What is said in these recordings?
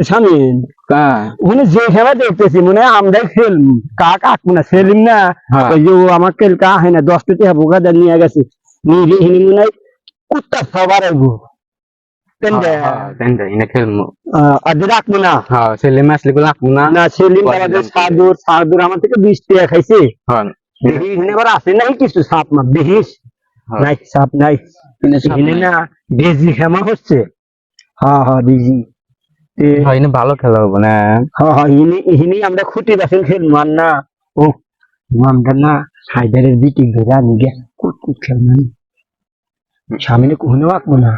স্বামীন ওখানে যে খেলা দেখতেছি মনে হয় আমরা খেলবো কাক আঁকবো না সেলিম না ওই যে আমার খেলকা হয় না 10 টাকা বোকা দেন নিয়ে গেছে নিয়ে মনে হয় কুত্তা সবার আইবো রাখবো না সেলিম আসলে রাখবো না না সেলিম আমাদের সাদুর আমার থেকে 20 টাকা খাইছে এবার আছে নাই কিছু সাপ না দেখিস নাই সাপ নাই না বেজি খেমা হচ্ছে বেজি ভালো খেলা হবো না ইনি আমরা খুঁটি বাসেন খেলবো আর না ও আমরা না হায়দারের বিটিং ধরে আনি গে কুট খেলবো সামনে কখনো আঁকবো না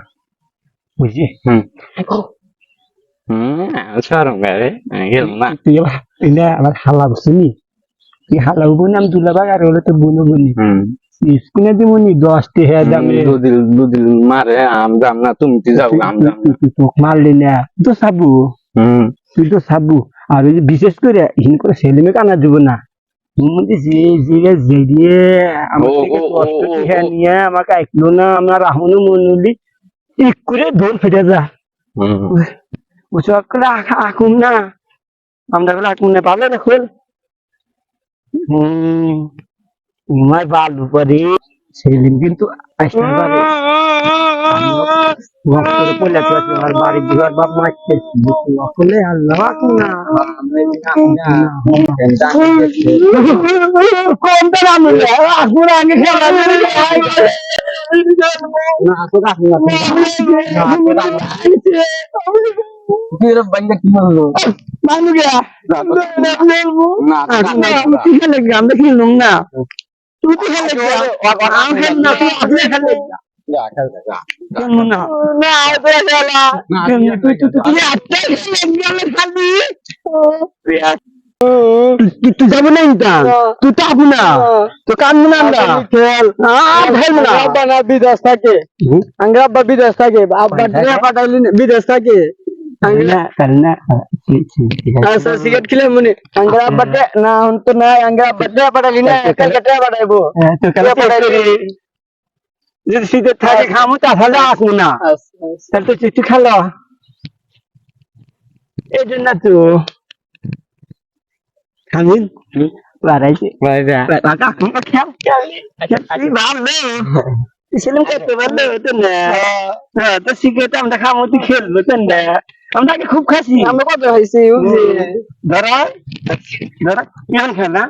বুঝলি তুই আবার হালা বসিনি তুই হালা হবো না আমি দুলাবাগ আর হলে তো বলো বলি স্কুলে দিবনি 10 টাকা দামে দুদিন মারে আম দাম না তুমি যাও মারলি না তো সাবু তুই তো সাবু আর ওই যে বিশেষ করে সেলিমে কানা দিব না নিয়ে আমাকে আইকলো না আমার রাহুনও মনুলি ঠিক করে দৌড় ফেটে যা আকুম না আমরা আকুম না পাবে না খোল বালু পরে সেলিম কিন্তু আসতে পারে আর বাড়ি দিবার বাপ মারতে আল্লাহ আমরা খেলুম না তুই তো তুই যাবো না তুই তো আবু না তো কানবো না আমরা বিদেশ থাকে আব্বা বিদেশ থাকে আব্বা পাঠাইলি বিদেশ থাকে সিগারেট খেলে মনে আঙ্গা আব্বাটা না তো না আঙ্গা আব্বাটা পাঠাইলি না কালকে পাঠাইবো যদি শীতে থাকে খামো তাহলে আসবো না তাহলে তো চিঠি খালো এই জন্য তো খামিন বাড়াইছে সেলিম করতে পারলে হতো না তো সিগারেট আমরা খামো তুই খেলবো তো না আমরা খুব খাসি আমরা কত খাইছি ধরা কেমন খেলা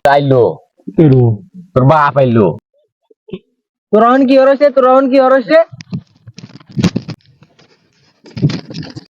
আইলো তোর বাপ আইলো তোর কি হরছে